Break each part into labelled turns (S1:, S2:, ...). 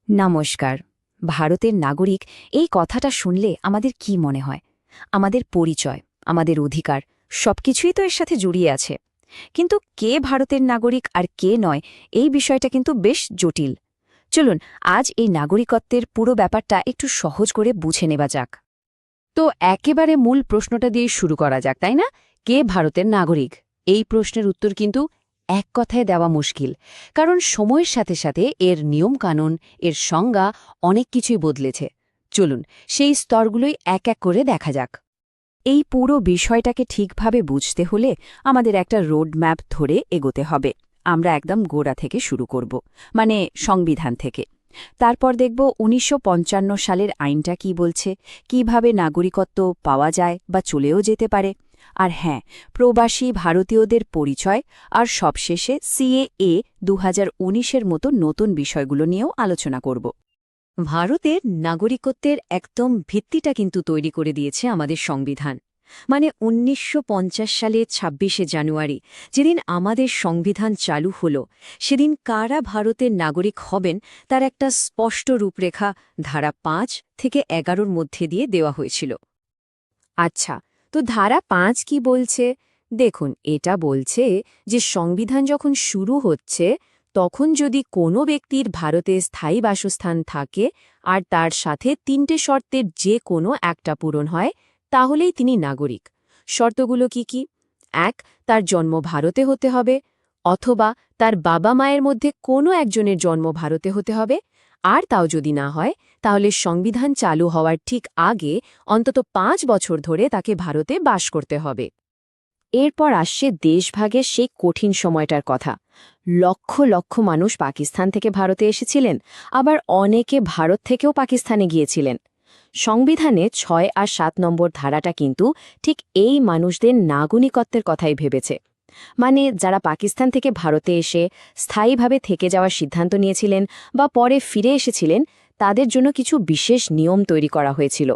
S1: নমস্কার। ভারতের নাগরিক এই কথাটা শুনলে আমাদের কি মনে হয়? আমাদের পরিচয়, আমাদের অধিকার সবকিছুই তো এর সাথে জড়িয়ে আছে। কিন্তু কে ভারতের নাগরিক আর কে নয়, এই বিষয়টা কিন্তু বেশ জটিল। চলুন আজ এই নাগরিকত্বের পুরো ব্যাপারটা একটু সহজ করে বুঝে নেওয়া যাক।
S2: তো একেবারে মূল প্রশ্নটা দিয়ে শুরু করা যাক, তাই না? কে ভারতের নাগরিক? এই প্রশ্নের উত্তর কিন্তু এক কথায় দেওয়া মুশকিল, কারণ সময়ের সাথে সাথে এর নিয়মকানুন, এর সংজ্ঞা অনেক কিছুই বদলেছে। চলুন সেই স্তরগুলোই এক এক করে দেখা যাক।
S1: এই পুরো বিষয়টাকে ঠিকভাবে বুঝতে হলে আমাদের একটা রোড ম্যাপ ধরে এগোতে হবে। আমরা একদম গোড়া থেকে শুরু করব, মানে সংবিধান থেকে। তারপর দেখব ১৯৫৫ সালের আইনটা কি বলছে, কিভাবে নাগরিকত্ব পাওয়া যায় বা চলেও যেতে পারে। আর হ্যাঁ, প্রবাসী ভারতীয়দের পরিচয়, আর সবশেষে সিএএ ২০১৯-এর মতো নতুন বিষয়গুলো নিয়েও আলোচনা করব।
S2: ভারতের নাগরিকত্বের একদম ভিত্তিটা কিন্তু তৈরি করে দিয়েছে আমাদের সংবিধান। মানে ১৯৫০ সালে ২৬শে জানুয়ারি, যেদিন আমাদের সংবিধান চালু হল, সেদিন কারা ভারতের নাগরিক হবেন তার একটা স্পষ্ট রূপরেখা ধারা ৫ থেকে ১১-র মধ্যে দিয়ে দেওয়া হয়েছিল। আচ্ছা, তো ধারা ৫ কি বলছে? দেখুন, এটা বলছে যে সংবিধান যখন শুরু হচ্ছে, তখন যদি কোনো ব্যক্তির ভারতে স্থায়ী বাসস্থান থাকে আর তার সাথে ৩টে শর্তের যে কোনো একটা পূরণ হয়, তাহলেই তিনি নাগরিক। শর্তগুলো কি কি? ১. তার জন্ম ভারতে হতে হবে, অথবা তার বাবা মায়ের মধ্যে কোনো একজনের জন্ম ভারতে হতে হবে। আর তাও যদি না হয়, তাহলে সংবিধান চালু হওয়ার ঠিক আগে অন্তত ৫ বছর ধরে তাকে ভারতে বাস করতে হবে। এরপর আসছে দেশভাগের সেই কঠিন সময়টার কথা। লক্ষ লক্ষ মানুষ পাকিস্তান থেকে ভারতে এসেছিলেন, আবার অনেকে ভারত থেকেও পাকিস্তানে গিয়েছিলেন। সংবিধানে ৬ আর ৭ নম্বর ধারাটা কিন্তু ঠিক এই মানুষদের নাগরিকত্বের কথাই ভেবেছে। মানে যারা পাকিস্তান থেকে ভারতে এসে স্থায়ীভাবে থেকে যাওয়ার সিদ্ধান্ত নিয়েছিলেন বা পরে ফিরে এসেছিলেন, তাদের জন্য কিছু বিশেষ নিয়ম তৈরি করা হয়েছিল।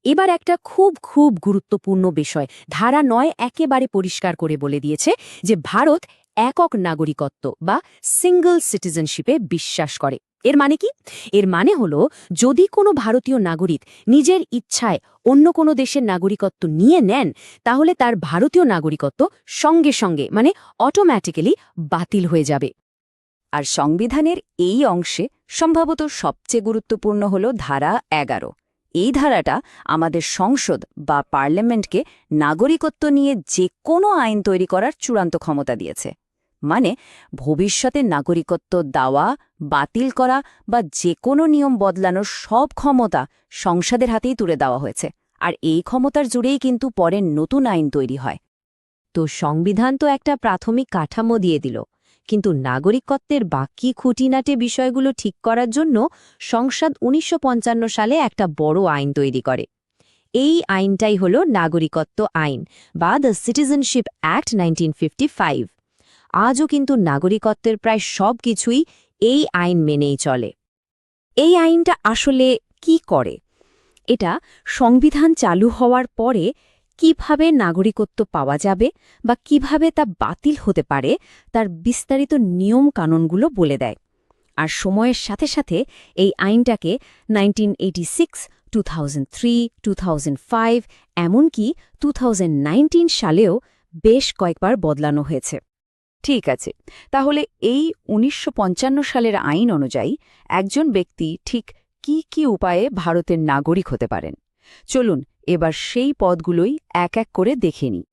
S2: এবার একটা খুব খুব গুরুত্বপূর্ণ বিষয়, ধারা ৯ একেবারে পরিষ্কার করে বলে দিয়েছে যে ভারত একক নাগরিকত্ব বা সিঙ্গল সিটিজেনশিপে বিশ্বাস করে। এর মানে কি? এর মানে হলো, যদি কোনো ভারতীয় নাগরিক নিজের ইচ্ছায় অন্য কোনো দেশের নাগরিকত্ব নিয়ে নেন, তাহলে তার ভারতীয় নাগরিকত্ব সঙ্গে সঙ্গে, মানে অটোম্যাটিক্যালি বাতিল হয়ে যাবে।
S1: আর সংবিধানের এই অংশে সম্ভবত সবচেয়ে গুরুত্বপূর্ণ হল ধারা ১১। এই ধারাটা আমাদের সংসদ বা পার্লামেন্টকে নাগরিকত্ব নিয়ে যে কোনো আইন তৈরি করার চূড়ান্ত ক্ষমতা দিয়েছে। মানে ভবিষ্যতে নাগরিকত্ব দেওয়া, বাতিল করা বা যে কোনো নিয়ম বদলানোর সব ক্ষমতা সংসদের হাতেই তুলে দেওয়া হয়েছে। আর এই ক্ষমতার জুড়েই কিন্তু পরে নতুন আইন তৈরি হয়।
S2: তো সংবিধান তো একটা প্রাথমিক কাঠামো দিয়ে দিল, কিন্তু নাগরিকত্বের বাকি খুঁটিনাটি বিষয়গুলো ঠিক করার জন্য সংসদ ১৯৫৫ সালে একটা বড় আইন তৈরি করে। এই আইনটাই হল নাগরিকত্ব আইন বা দ্য সিটিজেনশিপ অ্যাক্ট ১৯৫৫। আজও কিন্তু নাগরিকত্বের প্রায় সব কিছুই এই আইন মেনেই চলে।
S1: এই আইনটা আসলে কি করে? এটা সংবিধান চালু হওয়ার পরে কিভাবে নাগরিকত্ব পাওয়া যাবে বা কিভাবে তা বাতিল হতে পারে তার বিস্তারিত নিয়ম কানুনগুলো বলে দেয়। আর সময়ের সাথে সাথে এই আইনটাকে ১৯৮৬, ২০০৩, ২০০৫ এমনকি ২০১৯ সালেও বেশ কয়েকবার বদলানো হয়েছে। ঠিক আছে, তাহলে এই ১৯৫৫ সালের আইন অনুযায়ী একজন ব্যক্তি ঠিক কি কি উপায়ে ভারতের নাগরিক হতে পারেন? চলুন এবার সেই পদগুলোই এক এক করে দেখে নিই।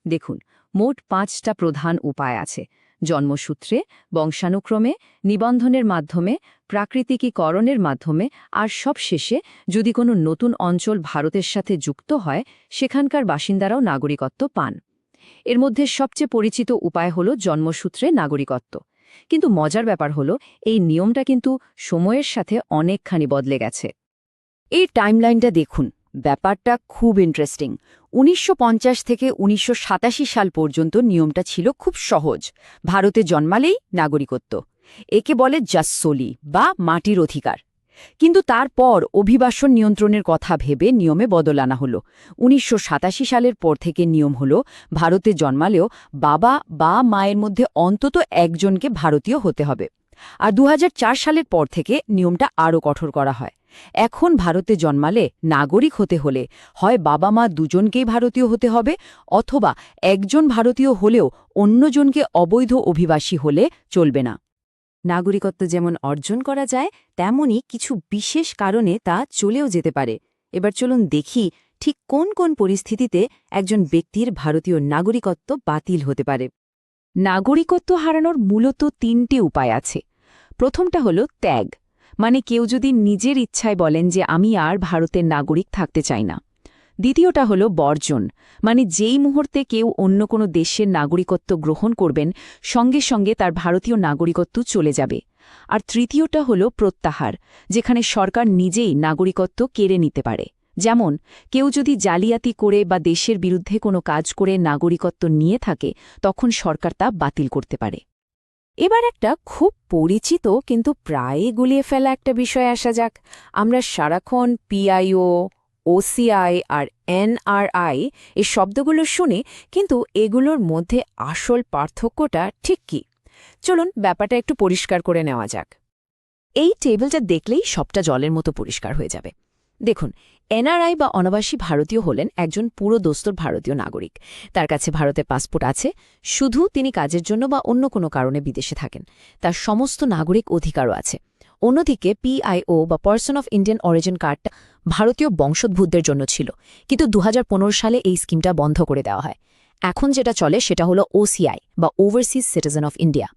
S2: দেখুন, মোট ৫টা প্রধান উপায় আছে: জন্মসূত্রে, বংশানুক্রমে, নিবন্ধনের মাধ্যমে, প্রাকৃতিকীকরণের মাধ্যমে, আর সবশেষে যদি কোনো নতুন অঞ্চল ভারতের সাথে যুক্ত হয়, সেখানকার বাসিন্দারাও নাগরিকত্ব পান। এর মধ্যে সবচেয়ে পরিচিত উপায় হল জন্মসূত্রে নাগরিকত্ব। কিন্তু মজার ব্যাপার হল, এই নিয়মটা কিন্তু সময়ের সাথে অনেকখানি বদলে গেছে।
S1: এই টাইমলাইনটা দেখুন, ব্যাপারটা খুব ইন্টারেস্টিং। ১৯৫০ থেকে ১৯৮৭ সাল পর্যন্ত নিয়মটা ছিল খুব সহজ। ভারতে জন্মালেই নাগরিকত্ব। একে বলে জাসসোলি বা মাটির অধিকার। কিন্তু তারপর অভিবাসন নিয়ন্ত্রণের কথা ভেবে নিয়মে বদল আনা হলো। ১৯৮৭ সালের পর থেকে নিয়ম হলো, ভারতে জন্মালেও বাবা বা মায়ের মধ্যে অন্তত একজনকে ভারতীয় হতে হবে। আর ২০০৪ সালের পর থেকে নিয়মটা আরও কঠোর করা হয়। এখন ভারতে জন্মালে নাগরিক হতে হলে হয় বাবা মা দুজনকেই ভারতীয় হতে হবে, অথবা একজন ভারতীয় হলেও অন্যজনকে অবৈধ অভিবাসী হলে চলবে না।
S2: নাগরিকত্ব যেমন অর্জন করা যায়, তেমনই কিছু বিশেষ কারণে তা চলেও যেতে পারে। এবার চলুন দেখি ঠিক কোন কোন পরিস্থিতিতে একজন ব্যক্তির ভারতীয় নাগরিকত্ব বাতিল হতে পারে।
S1: নাগরিকত্ব হারানোর মূলত ৩টি উপায় আছে। প্রথমটা হলো ত্যাগ, মানে কেউ যদি নিজের ইচ্ছায় বলেন যে আমি আর ভারতের নাগরিক থাকতে চাই না। দ্বিতীয়টা হলো বর্জন, মানে যেই মুহূর্তে কেউ অন্য কোনো দেশের নাগরিকত্ব গ্রহণ করবেন সঙ্গে সঙ্গে তার ভারতীয় নাগরিকত্ব চলে যাবে। আর তৃতীয়টা হলো প্রত্যাহার, যেখানে সরকার নিজেই নাগরিকত্ব কেড়ে নিতে পারে। যেমন কেউ যদি জালিয়াতি করে বা দেশের বিরুদ্ধে কোনো কাজ করে নাগরিকত্ব নিয়ে থাকে, তখন সরকার তা বাতিল করতে পারে। এবার একটা খুব পরিচিত কিন্তু প্রায়ই গুলিয়ে ফেলা একটা বিষয় আসা যাক। আমরা সারাক্ষণ পিআইও, ওসিআই আর এনআরআই এই শব্দগুলো শুনি, কিন্তু এগুলোর মধ্যে আসল পার্থক্যটা ঠিক কি? চলুন ব্যাপারটা একটু পরিষ্কার করে নেওয়া যাক। এই টেবিলটা দেখলেই সবটা জলের মতো পরিষ্কার হয়ে যাবে। দেখুন, এনআরআই বা অনাবাসী ভারতীয় হলেন একজন পুরো দোস্তর ভারতীয় নাগরিক। তার কাছে ভারতের পাসপোর্ট আছে, শুধু তিনি কাজের জন্য বা অন্য কোনো কারণে বিদেশে থাকেন। তার সমস্ত নাগরিক অধিকারও আছে। অন্যদিকে পিআইও বা পার্সন অফ ইন্ডিয়ান অরিজিন কার্ডটা ভারতীয় বংশোদ্ভূতদের জন্য ছিল, কিন্তু ২০১৫ সালে এই স্কিমটা বন্ধ করে দেওয়া হয়। এখন যেটা চলে সেটা হলো ওসিআই বা overseas citizen of India.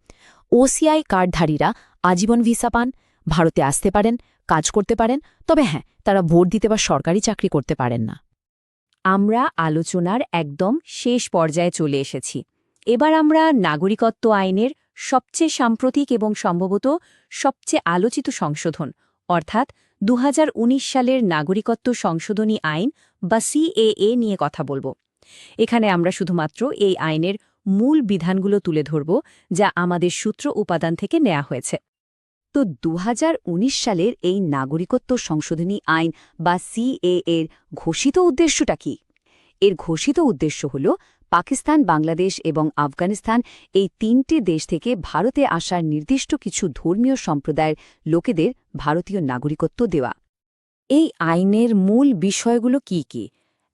S1: OCI কার্ডধারীরা আজীবন ভিসা পান, ভারতে আসতে পারেন, কাজ করতে পারেন, তবে হ্যাঁ, তারা ভোট দিতে বা সরকারি চাকরি করতে পারেন না।
S2: আমরা আলোচনার একদম শেষ পর্যায়ে চলে এসেছি। এবার আমরা নাগরিকত্ব আইনের সবচেয়ে সাম্প্রতিক এবং সম্ভবত সবচেয়ে আলোচিত সংশোধন, অর্থাৎ ২০১৯ সালের নাগরিকত্ব সংশোধনী আইন বা সিএএ নিয়ে কথা বলব। এখানে আমরা শুধুমাত্র এই আইনের মূল বিধানগুলো তুলে ধরব, যা আমাদের সূত্র উপাদান থেকে নেওয়া হয়েছে। তো ২০১৯ সালের এই নাগরিকত্ব সংশোধনী আইন বা সিএএ এর ঘোষিত উদ্দেশ্যটা কি? এর ঘোষিত উদ্দেশ্য হল পাকিস্তান, বাংলাদেশ এবং আফগানিস্তান এই ৩টি দেশ থেকে ভারতে আসার নির্দিষ্ট কিছু ধর্মীয় সম্প্রদায়ের লোকেদের ভারতীয় নাগরিকত্ব দেওয়া। এই আইনের মূল বিষয়গুলো কি কি?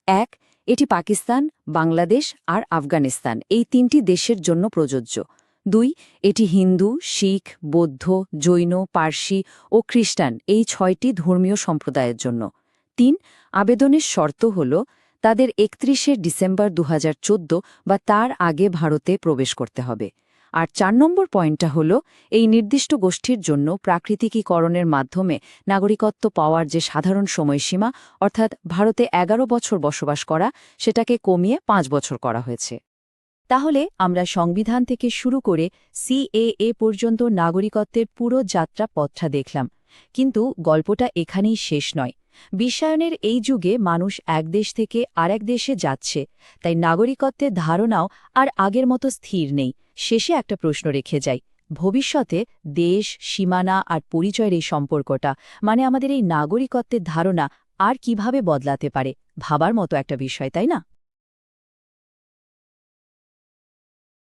S2: ১. এটি পাকিস্তান, বাংলাদেশ আর আফগানিস্তান এই ৩টি দেশের জন্য প্রযোজ্য। ২. এটি হিন্দু, শিখ, বৌদ্ধ, জৈন, পার্সি ও খ্রিস্টান এই ৬টি ধর্মীয় সম্প্রদায়ের জন্য। ৩. আবেদনের শর্ত হল তাদের ৩১শে ডিসেম্বর ২০১৪ বা তার আগে ভারতে প্রবেশ করতে হবে। আর ৪ নম্বর পয়েন্টটা হল এই নির্দিষ্ট গোষ্ঠীর জন্য প্রাকৃতিকীকরণের মাধ্যমে নাগরিকত্ব পাওয়ার যে সাধারণ সময়সীমা, অর্থাৎ ভারতে ১১ বছর বসবাস করা, সেটাকে কমিয়ে ৫ বছর করা হয়েছে। তাহলে আমরা সংবিধান থেকে শুরু করে সিএএ পর্যন্ত নাগরিকত্বের পুরো যাত্রা পথটা দেখলাম। কিন্তু গল্পটা এখানেই শেষ নয়। বিশ্বায়নের এই যুগে মানুষ এক দেশ থেকে আরেক দেশে যাচ্ছে, তাই নাগরিকত্বের ধারণাও আর আগের মতো স্থির নেই। শেষে একটা প্রশ্ন রেখে যাই, ভবিষ্যতে দেশ, সীমানা আর পরিচয়ের এই সম্পর্কটা, মানে আমাদের এই নাগরিকত্বের ধারণা আর কিভাবে বদলাতে পারে? ভাবার মতো একটা বিষয়, তাই না?